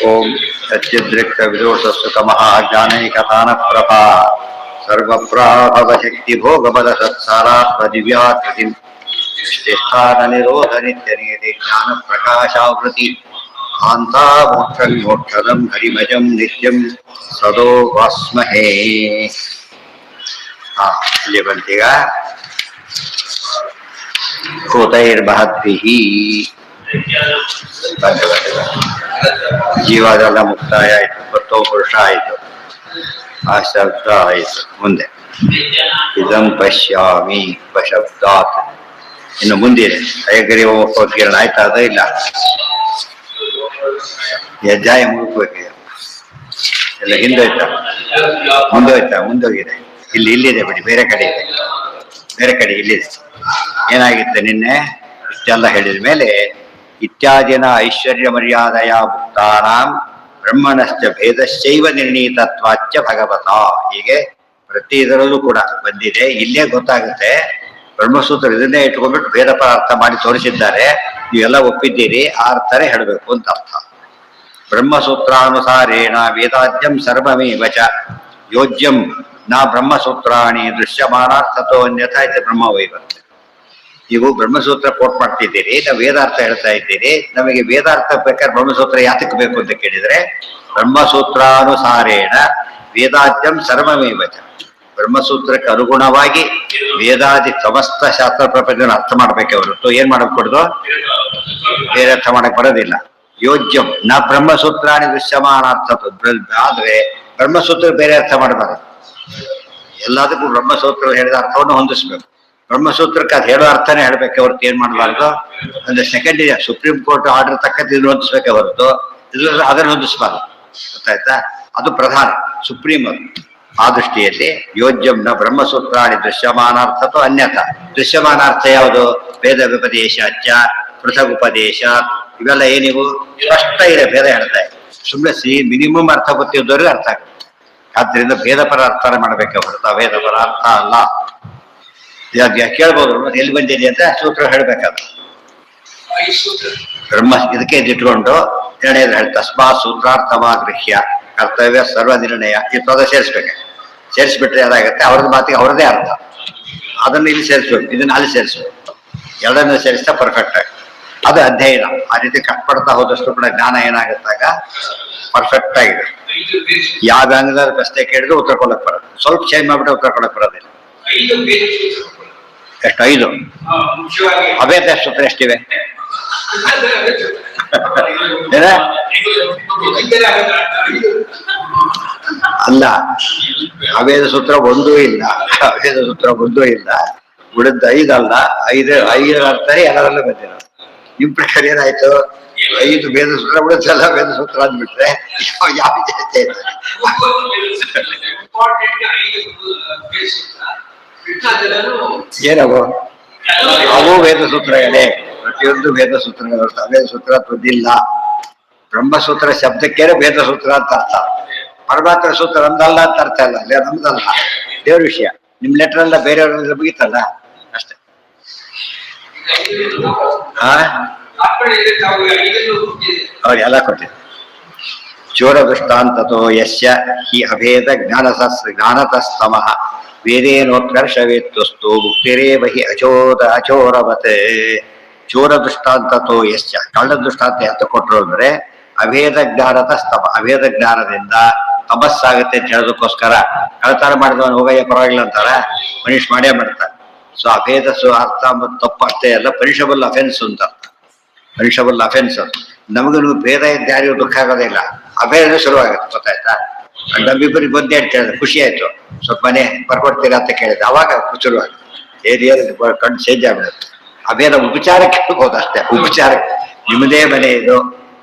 ओम सच्चिद्रिक्त विदोषस्तुतमः ज्ञानैकतानप्रभा सर्वप्राभवशक्ति भोगबल सत्सारात्मदिव्याकृतिम् निरोधनित्यनियति ज्ञानप्रकाशावृति कान्ता मोक्षं हरिमजं नित्यं सदो वास्महे। ಇಲ್ಲಿ ಬಂತೀಗ ಕೂತೈರ್ಮಹದ್ಭಿಃ ಜೀವದೆಲ್ಲ ಮುಕ್ತಾಯ ಆಯಿತು, ಪತ್ತೋ ಪುರುಷ ಆಯಿತು, ಆ ಶಬ್ದ ಆಯಿತು. ಮುಂದೆ ಇದಂ ಪಶ್ಯಾಮಿ ಉಪಶಬ್ದಾತ್ ಇನ್ನು ಮುಂದಿದೆ ಹಯಗ್ರೀವ ಉಪಕಿರಣ ಆಯ್ತಾ? ಅದ ಇಲ್ಲ ಅಧ್ಯಾಯ ಮುಗಿಸ್ಬೇಕೀಗ. ಎಲ್ಲ ಹಿಂದೋಯ್ತಾ ಮುಂದೋಯ್ತಾ? ಮುಂದೋಗಿದೆ. ಇಲ್ಲಿದೆ ಬಿಡಿ, ಬೇರೆ ಕಡೆ ಇದೆ, ಬೇರೆ ಕಡೆ ಇಲ್ಲಿದೆ. ಏನಾಗಿತ್ತು ನಿನ್ನೆ? ಇಷ್ಟೆಲ್ಲ ಹೇಳಿದ ಮೇಲೆ ಇತ್ಯಾದಿನ ಐಶ್ವರ್ಯ ಮರ್ಯಾದೆಯ ಮುಕ್ತಾನಾಂ ಬ್ರಹ್ಮಣಶ್ಚ ಭೇದಶ್ಚೈವ ನಿರ್ಣೀತತ್ವಾಚ್ಚ ಭಗವತ. ಹೀಗೆ ಪ್ರತಿ ಇದರಲ್ಲೂ ಕೂಡ ಬಂದಿದೆ. ಇಲ್ಲೇ ಗೊತ್ತಾಗುತ್ತೆ. ಬ್ರಹ್ಮಸೂತ್ರ ಇದನ್ನೇ ಇಟ್ಕೊಂಡ್ಬಿಟ್ಟು ಭೇದ ಪದಾರ್ಥ ಮಾಡಿ ತೋರಿಸಿದ್ದಾರೆ. ನೀವೆಲ್ಲ ಒಪ್ಪಿದ್ದೀರಿ, ಆ ಅರ್ಥನೇ ಹೇಳಬೇಕು ಅಂತ ಅರ್ಥ. ಬ್ರಹ್ಮಸೂತ್ರಾನುಸಾರೇಣ ವೇದಾದ್ಯಂ ಸರ್ವಮೇವ ಚ ಯೋಜ್ಯಂ ನ ಬ್ರಹ್ಮಸೂತ್ರಾಣಿ ದೃಶ್ಯಮಾನಾರ್ಥತೋ ಅನ್ಯಥಾ ಇದು ಬ್ರಹ್ಮವೈವರ್ತ. ನೀವು ಬ್ರಹ್ಮಸೂತ್ರ ಕೋಟ್ ಮಾಡ್ತಿದ್ದೀರಿ, ನಾವು ವೇದಾರ್ಥ ಹೇಳ್ತಾ ಇದ್ದೀರಿ. ನಮಗೆ ವೇದಾರ್ಥ ಬೇಕಾದ್ರೆ ಬ್ರಹ್ಮಸೂತ್ರ ಯಾತಕ್ಕೆ ಬೇಕು ಅಂತ ಕೇಳಿದ್ರೆ, ಬ್ರಹ್ಮಸೂತ್ರಾನುಸಾರೇಣ ವೇದಾದ್ಯಂ ಸರ್ವಮೇವ ಚ, ಬ್ರಹ್ಮಸೂತ್ರಕ್ಕೆ ಅನುಗುಣವಾಗಿ ವೇದಾದಿ ಸಮಸ್ತ ಶಾಸ್ತ್ರ ಪ್ರಪಂಚವನ್ನು ಅರ್ಥ ಮಾಡ್ಬೇಕೆ ಹೊರತು ಏನ್ ಮಾಡಕ್ ಕೊಡುದು? ಬೇರೆ ಅರ್ಥ ಮಾಡಕ್ ಬರೋದಿಲ್ಲ. ಯೋಜ್ಯಂ ನ ಬ್ರಹ್ಮಸೂತ್ರಾಣಿ ದೃಶ್ಯಮಾನಾರ್ಥ. ಆದ್ರೆ ಬ್ರಹ್ಮಸೂತ್ರ ಬೇರೆ ಅರ್ಥ ಮಾಡಬಾರದು. ಎಲ್ಲದಕ್ಕೂ ಬ್ರಹ್ಮಸೂತ್ರ ಹೇಳಿದ ಅರ್ಥವನ್ನು ಹೊಂದಿಸ್ಬೇಕು. ಬ್ರಹ್ಮಸೂತ್ರಕ್ಕೆ ಅದು ಹೇಳೋ ಅರ್ಥನೇ ಹೇಳ್ಬೇಕೆ ಹೊರತು ಏನ್ ಮಾಡಬಾರ್ದು ಅಂದ್ರೆ ಸೆಕೆಂಡ್ ಇದೆ. ಸುಪ್ರೀಂ ಕೋರ್ಟ್ ಆರ್ಡರ್ ತಕ್ಕಂತೆ ಇದನ್ನು ಹೊಂದಿಸ್ಬೇಕೆ ಹೊರತು ಅದನ್ನು ಹೊಂದಿಸ್ಬಾರ್ದು. ಗೊತ್ತಾಯ್ತಾ? ಅದು ಪ್ರಧಾನ, ಸುಪ್ರೀಂ ಅದು. ಆ ದೃಷ್ಟಿಯಲ್ಲಿ ಯೋಜ್ಯಂ ನ ಬ್ರಹ್ಮಸೂತ್ರಾಣಿ ದೃಶ್ಯಮಾನಾರ್ಥತೋ ಅನ್ಯಥ. ದೃಶ್ಯಮಾನಾರ್ಥ ಯಾವುದು? ಭೇದ ವ್ಯುಪದೇಶಾಚ ಪೃಥಕ್ ಉಪದೇಶ, ಇವೆಲ್ಲ ಏನಿವು ಸ್ಪಷ್ಟ ಇದೆ, ಭೇದ ಹೇಳ್ತಾ ಇದೆ. ಸುಮ್ಮನೆ ಮಿನಿಮಮ್ ಅರ್ಥ ಗೊತ್ತಿದ್ದವ್ರಿಗೆ ಅರ್ಥ ಆಗುತ್ತೆ. ಆದ್ರಿಂದ ಭೇದ ಪರ ಅರ್ಥನ ಮಾಡ್ಬೇಕೆ ಹೊರತು ವೇದ ಪರ ಅರ್ಥ ಅಲ್ಲ. ಕೇಳ್ಬೋದು ಎಲ್ಲಿ ಬಂದಿದೆ ಅಂತ ಸೂತ್ರ ಹೇಳ್ಬೇಕಾದ್ರೆ ಬ್ರಹ್ಮ ಇದಕ್ಕೆ ಇಟ್ಕೊಂಡು ನಿರ್ಣಯ ಹೇಳಿ ತಸ್ಮಾತ್ ಸೂತ್ರಾರ್ಥವಾಗೃಹ್ಯ ಕರ್ತವ್ಯ ಸರ್ವ ನಿರ್ಣಯ ಈ ಪದ ಸೇರಿಸ್ಬೇಕು. ಸೇರಿಸ್ಬಿಟ್ರೆ ಏನಾಗುತ್ತೆ? ಅವ್ರದ್ದು ಮಾತಿಗೆ ಅವ್ರದೇ ಅರ್ಥ. ಅದನ್ನು ಇಲ್ಲಿ ಸೇರಿಸ್ಬೇಕು, ಇದನ್ನ ಅಲ್ಲಿ ಸೇರಿಸ್ಬೇಕು. ಎರಡನ್ನೂ ಸೇರಿಸ್ತಾ ಪರ್ಫೆಕ್ಟ್ ಆಗಿ ಅದು ಅಧ್ಯಯನ. ಆ ರೀತಿ ಕಷ್ಟಪಡ್ತಾ ಹೋದಷ್ಟು ಕೂಡ ಜ್ಞಾನ ಏನಾಗುತ್ತಾಗ ಪರ್ಫೆಕ್ಟ್ ಆಗಿದೆ. ಯಾವ ಅಂಗದ ಪ್ರಶ್ನೆ ಕೇಳಿದ್ರು ಉತ್ತರ ಕೊಡಕ್ ಬರೋದು, ಸ್ವಲ್ಪ ಚೇಂಜ್ ಮಾಡ್ಬಿಟ್ಟು ಉತ್ತರ ಕೊಡಕ್ ಬರೋದಿಲ್ಲ. ಎಷ್ಟು? 5 ಅಭೇದ ಸೂತ್ರ ಎಷ್ಟಿವೆ? ಅಲ್ಲ, ಅಭೇದ ಸೂತ್ರ ಒಂದೂ ಇಲ್ಲ. ಅಭೇದ ಸೂತ್ರ ಒಂದೂ ಇಲ್ಲ. ಉಳಿದ 5 ಅಲ್ಲ, 5 ಅರ್ಥನೇ ಎಲ್ಲರಲ್ಲೂ ಬಂದಿರೋ. ನಿಮ್ ಪ್ರಕಾರ ಏನಾಯ್ತು? 5 ಭೇದ ಸೂತ್ರ ಉಳಿದೆಲ್ಲ ಭೇದ ಸೂತ್ರ ಅಂದ್ಬಿಟ್ರೆ ಯಾವ ಜಾಸ್ತಿ ಆಯ್ತು? ಏನವು? ಅವು ವೇದ ಸೂತ್ರಗಳೇ. ಪ್ರತಿಯೊಂದು ವೇದ ಸೂತ್ರಗಳು. ಅಭೇದ ಸೂತ್ರ ತುದಿಲ್ಲ. ಬ್ರಹ್ಮಸೂತ್ರ ಶಬ್ದಕ್ಕೇನೆ ವೇದ ಸೂತ್ರ ಅಂತ ಅರ್ಥ. ಪರಮಾತ್ಮ ಸೂತ್ರ ನಮ್ದಲ್ಲ ಅಂತ ಅರ್ಥ ಇಲ್ಲ. ಅಲ್ಲೇ ನಮ್ದಲ್ಲ, ದೇವ್ರ ವಿಷಯ. ನಿಮ್ ಲೆಟರ್ ಎಲ್ಲ ಬೇರೆಯವ್ರ ಮುಗಿತಲ್ಲ ಅಷ್ಟೇ. ಅವ್ರೆಲ್ಲ ಕೊಟ್ಟಿದ್ರು. ಚೋರ ದೃಷ್ಟಾಂತತೋ ಯಸ್ಯ ಹಿ ಅಭೇದ ಜ್ಞಾನತಸ್ತಮಃ ವೇದೇನೋತ್ಕರ್ಷವೇತ್ತಸ್ತು ಮುಕ್ತಿರೇವ ಹಿ ಅಚೋರವತೆ. ಚೋರ ದೃಷ್ಟಾಂತತೋ ಯಸ್ಯ, ಕಳ್ಳ ದೃಷ್ಟಾಂತ ಯಾತ ಕೊಟ್ಟರು ಅಂದ್ರೆ ಅಭೇದ ಜ್ಞಾನದ ಸ್ತಮ, ಅಭೇದ ಜ್ಞಾನದಿಂದ ತಪಸ್ಸಾಗುತ್ತೆ ಅಂತ ಹೇಳೋದಕ್ಕೋಸ್ಕರ. ಕಳ್ತನ ಮಾಡಿದವನು ಹೋಗಯ್ಯ ಪರವಾಗಿಲ್ಲ ಅಂತಾರ, ಮನುಷ್ಯ ಮಾಡೇ ಮಾಡ್ತಾರೆ. ಸೊ ಅಭೇದ ಅರ್ಥ ತಪ್ಪು ಅಷ್ಟೇ ಅಲ್ಲ, ಪನಿಷಬಲ್ ಅಫೆನ್ಸ್ ಅಂತ ಅರ್ಥ. ಪನಿಷಬಲ್ ಅಫೆನ್ಸ್ ಅದು. ನಮಗೂ ಭೇದ ಇದ್ದ ಯಾರಿಗೂ ದುಃಖ ಆಗೋದಿಲ್ಲ, ಅಭೇದ ಶುರುವಾಗುತ್ತೆ. ಗೊತ್ತಾಯ್ತಾ? ನಮ್ಮಿಬ್ಬರಿಗೆ ಬಂದೇ ಅಂತ ಹೇಳಿದ್ರೆ ಖುಷಿ ಆಯ್ತು. ಸ್ವಲ್ಪ ಮನೆ ಬರ್ಕೊಡ್ತೀರಾ ಅಂತ ಕೇಳಿದ್ರೆ ಅವಾಗ ಶುರುವಾಗುತ್ತೆ. ಕಣ್ಣು ಚೇಂಜ್ ಆಗ್ಬಿಡುತ್ತೆ. ಅಭೇದ ಉಪಚಾರಕ್ಕೆ ಹೋಗ್ಬೋದು ಅಷ್ಟೇ. ಉಪಚಾರಕ್ಕೆ ನಿಮ್ಮದೇ ಮನೆ ಇದು,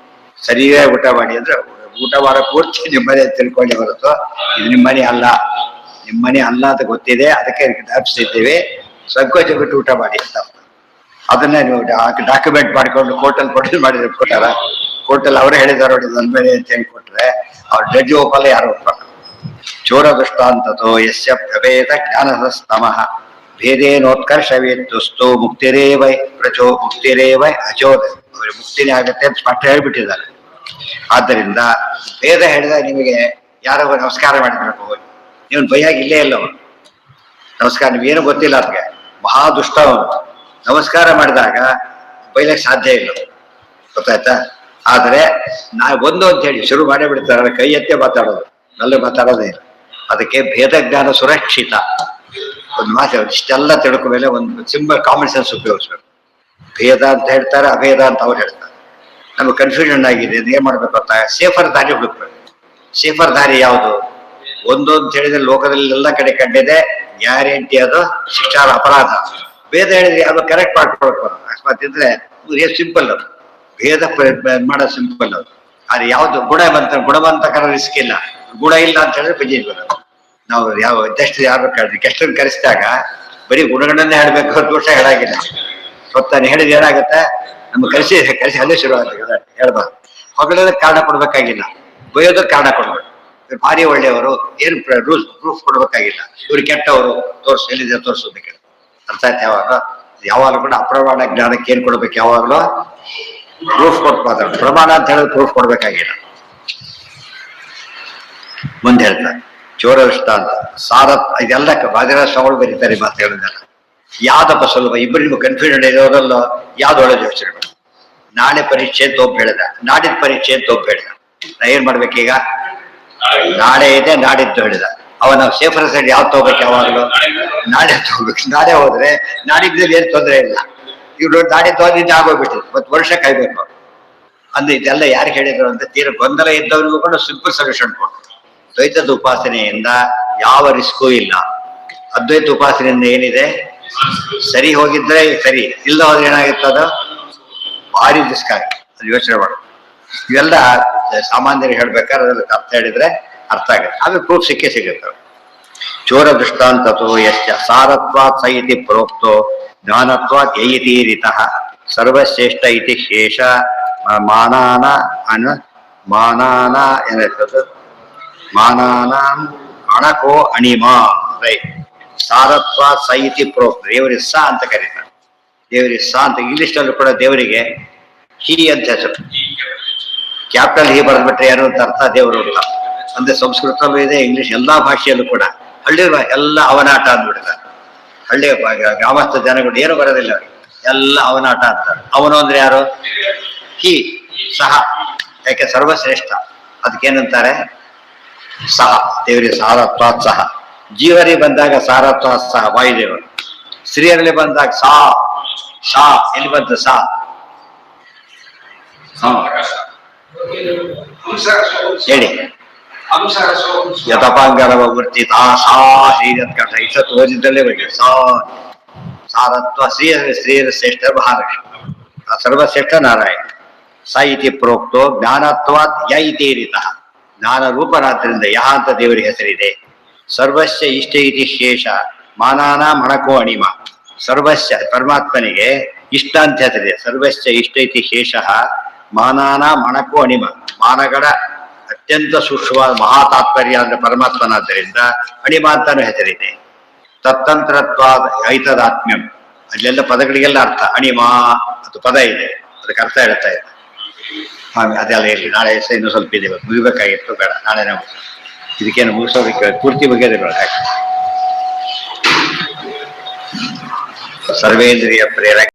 ಸರಿಯಾಗಿ ಊಟ ಮಾಡಿ ಅಂದ್ರೆ ಊಟ ಮಾಡೋ ಪೂರ್ತಿ ನಿಮ್ಮನೆ ತಿಳ್ಕೊಳ್ಳಿ ಹೊರತು ಇದು ನಿಮ್ಮನೆ ಅಲ್ಲ. ನಿಮ್ಮನೆ ಅಲ್ಲ ಅಂತ ಗೊತ್ತಿದೆ, ಅದಕ್ಕೆ ಜ್ಞಾಪಿಸ್ತಿದ್ದೀವಿ. ಸಂಕೋಚ ಬಿಟ್ಟು ಊಟ ಮಾಡಿ ಅಂತ. ಅದನ್ನ ನೀವು ಡಾಕ್ಯುಮೆಂಟ್ ಮಾಡಿಕೊಂಡು ಕೋರ್ಟಲ್ಲಿ ಮಾಡಿದ್ರೆ ಕೊಟ್ಟಾರ. ಕೋರ್ಟಲ್ಲಿ ಅವರೇ ಹೇಳಿದಾರೆ ನೋಡಿ ನನ್ನ ಮನೆ ಅಂತ ಹೇಳಿ ಕೊಟ್ರೆ ಅವ್ರ ಜಡ್ಜಿ ಒಪ್ಪಲ್ಲ, ಯಾರು ಒಪ್ಪಲ್ಲ. ಚೋರ ದೃಷ್ಟಾಂತತೋ ಯಸ್ಯ ಪ್ರಭೇದ ಜ್ಞಾನಸ್ತಮಃ ಭೇದೇನೋತ್ಕರ್ಷವೇತ್ತುಸ್ತು ಮುಕ್ತಿರೇವೈ ಪ್ರಚೋ ಮುಕ್ತಿರೇವೈ ಅಚೋದ. ಮುಕ್ತಿನೇ ಆಗತ್ತೆ ಸ್ಪಷ್ಟ ಹೇಳ್ಬಿಟ್ಟಿದ್ದಾರೆ. ಆದ್ದರಿಂದ ಭೇದ ಹೇಳಿದಾಗ ನಿಮಗೆ ಯಾರೋ ನಮಸ್ಕಾರ ಮಾಡಿದ್ರಪ್ಪ ಹೋಗಿ ನೀವು ಬೈಯಾಗಿ ಇಲ್ಲೇ ಇಲ್ಲ ಅವನು ನಮಸ್ಕಾರ ನೀವೇನು ಗೊತ್ತಿಲ್ಲ ಅದಕ್ಕೆ ಮಹಾ ದುಷ್ಟ ಅವನು ನಮಸ್ಕಾರ ಮಾಡಿದಾಗ ಬೈಲಕ್ಕೆ ಸಾಧ್ಯ ಇಲ್ಲ ಗೊತ್ತಾಯ್ತಾ. ಆದರೆ ಒಂದು ಅಂತ ಹೇಳಿ ಶುರು ಮಾಡೇ ಬಿಡ್ತಾರೆ, ಕೈ ಎತ್ತೇ ಮಾತಾಡೋದು, ನಲ್ಲಿ ಮಾತಾಡೋದೇ ಇಲ್ಲ. ಅದಕ್ಕೆ ಭೇದ ಜ್ಞಾನ ಸುರಕ್ಷಿತ. ಒಂದು ಮಾತು ಇಷ್ಟೆಲ್ಲ ತಿಳ್ಕೊ ಮೇಲೆ ಒಂದು ಸಿಂಪಲ್ ಕಾಮನ್ ಸೆನ್ಸ್ ಉಪಯೋಗಿಸ್ಬೇಕು. ಭೇದ ಅಂತ ಹೇಳ್ತಾರೆ, ಅಭೇದ ಅಂತ ಅವ್ರು ಹೇಳ್ತಾರೆ. ನಮ್ಗೆ ಕನ್ಫ್ಯೂಷನ್ ಆಗಿದೆ, ಏನ್ ಮಾಡ್ಬೇಕು ಅಂತ ಸೇಫರ್ ದಾರಿ ಹುಡುಕ್ಬೇಕು. ಸೇಫರ್ ದಾರಿ ಯಾವುದು? ಒಂದು ಅಂತ ಹೇಳಿದ್ರೆ ಲೋಕದಲ್ಲಿ ಎಲ್ಲ ಕಡೆ ಕಂಡಿದೆ, ಗ್ಯಾರಂಟಿ ಅದು ಶಿಕ್ಷಾರ ಅಪರಾಧ. ಭೇದ ಹೇಳಿದ್ರೆ ಯಾವ್ದು ಕರೆಕ್ಟ್ ಮಾಡ್ಕೊಳ್ಬೇಕು. ಅಕಸ್ಮಾತ್ ಇದ್ರೆ ಸಿಂಪಲ್ ಅದು ಭೇದ ಮಾಡೋದು ಸಿಂಪಲ್ ಅದು. ಆದ್ರೆ ಯಾವ್ದು ಗುಣವಂತಕರ ರಿಸ್ಕ್ ಇಲ್ಲ, ಗುಣ ಇಲ್ಲ ಅಂತ ಹೇಳಿದ್ರೆ ಪಂಚಾಯತ್ ಬರೋದು. ನಾವು ಯಾರು ಗೆಸ್ಟನ್ನು ಕರೆಸಿದಾಗ ಬರೀ ಗುಣಗಳನ್ನೇ ಹೇಳ್ಬೇಕು, ದೋಷ ಹೇಳಾಗಿಲ್ಲ. ಸ್ವತ್ತಾನೆ ಹೇಳಿದ್ರೆ ಏನಾಗುತ್ತೆ, ನಮ್ಗೆ ಕರೆಸಿ ಅಲ್ಲೇ ಶುರು ಆಗುತ್ತೆ ಹೇಳ್ಬಾರ್ದು. ಹೊಗಳೋದಕ್ಕೆ ಕಾರಣ ಕೊಡ್ಬೇಕಾಗಿಲ್ಲ, ಬೈಯೋದಕ್ಕೆ ಕಾರಣ ಕೊಡ್ಬೇಕು. ಭಾರಿ ಒಳ್ಳೆಯವರು, ಏನು ಪ್ರೂಫ್ ಕೊಡ್ಬೇಕಾಗಿಲ್ಲ. ಇವ್ರು ಕೆಟ್ಟವರು, ಎಲ್ಲಿದೆ ತೋರಿಸೋದಕ್ಕೆ. ಅರ್ಥ ಆಯ್ತು? ಯಾವಾಗಲೂ ಕೂಡ ಅಪ್ರಮಾಣ ಜ್ಞಾನಕ್ಕೆ ಏನ್ ಕೊಡ್ಬೇಕು? ಯಾವಾಗಲೂ ಪ್ರೂಫ್ ಕೊಟ್ಟು ಮಾತಾಡ. ಪ್ರಮಾಣ ಅಂತ ಹೇಳಿದ್ರೆ ಪ್ರೂಫ್ ಕೊಡ್ಬೇಕಾಗಿಲ್ಲ. ಮುಂದೆ ಹೇಳ್ತಾರೆ ಚೋರ ದೃಷ್ಟಾಂತ ಸಾರತ್, ಇದೆಲ್ಲ ಬಾದಿರಾಜ ಸ್ವಾಮಿಗಳು ಬರೀತಾರೆ ಮಾತುಗಳನ್ನೆಲ್ಲ. ಯಾವ್ದಪ್ಪ ಸುಲಭ? ಇಬ್ಬರು ನಿಮ್ಗೆ ಕನ್ಫ್ಯೂಷನ್ ಇರೋದಲ್ಲ, ಯಾವ್ದು ಒಳ್ಳೆ ಯೋಚನೆ ಮಾಡಿ. ನಾಳೆ ಪರೀಕ್ಷೆ ಅಂತ ಒಬ್ಬ ಹೇಳಿದ, ನಾಡಿದ್ದು ಪರೀಕ್ಷೆ ಅಂತ ಒಬ್ಬ ಹೇಳಿದ. ನಾ ಏನ್ ಮಾಡ್ಬೇಕೀಗ? ನಾಳೆ ಇದೆ, ನಾಡಿದ್ದು ಹೇಳಿದ. ಅವನ ಸೇಫರ್ ಸೈಡ್ ಯಾವ್ದು ತಗೋಬೇಕು? ಯಾವಾಗಲೂ ನಾಳೆ ತಗೋಬೇಕು. ನಾಳೆ ಹೋದ್ರೆ ನಾಡಿದ್ದಲ್ಲಿ ಏನ್ ತೊಂದರೆ ಇಲ್ಲ. ಇವ್ರು ನಾಡಿದ್ದು ಹೋದ್ರೆ ಆಗೋಗ್ಬಿಟ್ಟಿದೆ, ಮತ್ತೆ ವರ್ಷ ಕಾಯ್ಬೇಕು. ಅಂದ್ರೆ ಇದೆಲ್ಲ ಯಾರು ಹೇಳಿದ್ರು ಅಂತ ತೀರ ಗೊಂದಲ ಇದ್ದವ್ರಿಗೂ ಕೂಡ ಸಿಂಪಲ್ ಸೊಲ್ಯೂಷನ್ ಕೊಟ್ಟು. ದ್ವೈತದ ಉಪಾಸನೆಯಿಂದ ಯಾವ ರಿಸ್ಕು ಇಲ್ಲ. ಅದ್ವೈತ ಉಪಾಸನೆಯಿಂದ ಏನಿದೆ? ಸರಿ ಹೋಗಿದ್ರೆ ಸರಿ, ಇಲ್ಲ ಹೋದ್ರೆ ಏನಾಗುತ್ತೆ? ಅದು ಭಾರಿ ರಿಸ್ಕ್ ಆಗುತ್ತೆ. ಅದು ಯೋಚನೆ ಮಾಡು. ಇವೆಲ್ಲ ಸಾಮಾನ್ಯರಿಗೆ ಹೇಳ್ಬೇಕಾದ್ರೆ ಅದ್ರಲ್ಲಿ ಅರ್ಥ ಹೇಳಿದ್ರೆ ಅರ್ಥ ಆಗುತ್ತೆ. ಆಮೇಲೆ ಪ್ರೂಫ್ ಸಿಗುತ್ತೆ. ಚೋರ ದೃಷ್ಟಾಂತೋ ಯಶ್ಚ ಸಾರತ್ವಾತ್ ಸ ಇತಿ ಪ್ರೋಕ್ತೋ ಜ್ಞಾನತ್ವಾತ್ ಯೈತೀರಿತಃ ಸರ್ವಶ್ರೇಷ್ಠ ಇತಿ ಶೇಷ ಮಾನಾನ ಏನಾಯ್ತದು? ಮಾನಾನಾಂ ಅಣಕೋ ಅಣಿಮಾ. ರೈಟ್. ಸಾರತ್ವಾತ್ ಸ ಇತಿ ಪ್ರೋಕ್ತ, ದೇವರಿಗೆ ಸ ಅಂತ ಕರೀತಾರೆ. ದೇವರಿಗೆ ಸ ಅಂತ ಇಂಗ್ಲಿಷ್ನಲ್ಲೂ ಕೂಡ ದೇವರಿಗೆ ಹಿ ಅಂತ ಹೆಸರು. ಕ್ಯಾಪಿಟಲ್ ಹಿ ಬರೆದ್ಬಿಟ್ರೆ ಯಾರು ಅಂತ ಅರ್ಥ? ದೇವರು ಅಂತ. ಅಂದ್ರೆ ಸಂಸ್ಕೃತಲ್ಲೂ ಇದೆ, ಇಂಗ್ಲಿಷ್ ಎಲ್ಲಾ ಭಾಷೆಯಲ್ಲೂ ಕೂಡ. ಹಳ್ಳಿ ಎಲ್ಲ ಅವನಾಟ ಅಂದ್ಬಿಡ್ತಾರೆ. ಹಳ್ಳಿ ಗ್ರಾಮಸ್ಥ ಜನಗಳು ಏನು ಬರೋದಿಲ್ಲ ಅವ್ರಿಗೆ, ಎಲ್ಲ ಅವನಾಟ ಅಂತಾರೆ. ಅವನು ಅಂದ್ರೆ ಯಾರು? ಹಿ, ಸಹ. ಯಾಕೆ? ಸರ್ವಶ್ರೇಷ್ಠ. ಅದಕ್ಕೇನಂತಾರೆ? ಸಹ. ದೇವರಿಗೆ ಸಾರತ್ವಾತ್ ಸಹ. ಜೀವರಿಗೆ ಬಂದಾಗ ಸಾರತ್ವಾತ್ ಸಹ ವಾಯುದೇವರು. ಸ್ತ್ರೀಯರಲ್ಲಿ ಬಂದಾಗ ಸಾ ಎಲ್ಲಿ ಬಂತು? ಸಾ ಹೇಳಿ. ಯಥಪಾಂಗರವ ವರ್ತಿತ ಸಾ ಶ್ರೀರತ್ಕಟ ಇಷ್ಟತ್ತು ಓದಿದ್ದಲ್ಲೇ ಬಗ್ಗೆ ಸಾರತ್ವ. ಸ್ತ್ರೀಯರ ಶ್ರೇಷ್ಠ ಮಹಾಲಕ್ಷ್ಮಿ, ಸರ್ವಶ್ರೇಷ್ಠ ನಾರಾಯಣ. ಸ ಇತಿ ಪ್ರೋಕ್ತೋ ಜ್ಞಾನತ್ವಾತ್ ಯ ಇತೀರಿತಃ. ಜ್ಞಾನ ರೂಪನಾದ್ರಿಂದ ಯಹ ಅಂತ ದೇವರಿಗೆ ಹೆಸರಿದೆ. ಸರ್ವಸ್ಯ ಇಷ್ಟ ಇತಿ ಶೇಷ ಮಾನಾನ ಮಣಕೋ ಅಣಿಮ. ಸರ್ವಸ್ಯ ಪರಮಾತ್ಮನಿಗೆ ಇಷ್ಟ ಅಂತ ಹೆಸರಿದೆ. ಸರ್ವಸ್ಯ ಇಷ್ಟ ಇತಿ ಶೇಷ ಮಾನಾನ ಮಣಕೋ ಅಣಿಮ. ಮಾನಗಳ ಅತ್ಯಂತ ಸೂಕ್ಷ್ಮವಾದ ಮಹಾ ತಾತ್ಪರ್ಯ ಅಂದ್ರೆ ಪರಮಾತ್ಮನಾದ್ದರಿಂದ ಅಣಿಮ ಅಂತಾನು ಹೆಸರಿದೆ. ತತ್ತಂತ್ರತ್ವಾದ ಐತದಾತ್ಮ್ಯಂ. ಅಲ್ಲೆಲ್ಲ ಪದಗಳಿಗೆಲ್ಲ ಅರ್ಥ. ಅಣಿಮ ಅದು ಪದ ಇದೆ, ಅದಕ್ಕೆ ಅರ್ಥ ಹೇಳ್ತಾ ಇದೆ. ಅದೆಲ್ಲ ಇರಲಿ, ನಾಳೆ ಇನ್ನೂ ಸ್ವಲ್ಪ ಇದೆ, ಮುಗಿಬೇಕಾಗಿತ್ತು, ಬೇಡ ನಾಳೆ ನಾವು ಇದಕ್ಕೇನು ಮುಗಿಸೋದಕ್ಕೆ ಪೂರ್ತಿ ಬಗೆದೆ ಬೇಡ. ಸರ್ವೇಂದ್ರಿಯ ಪ್ರೇರಕ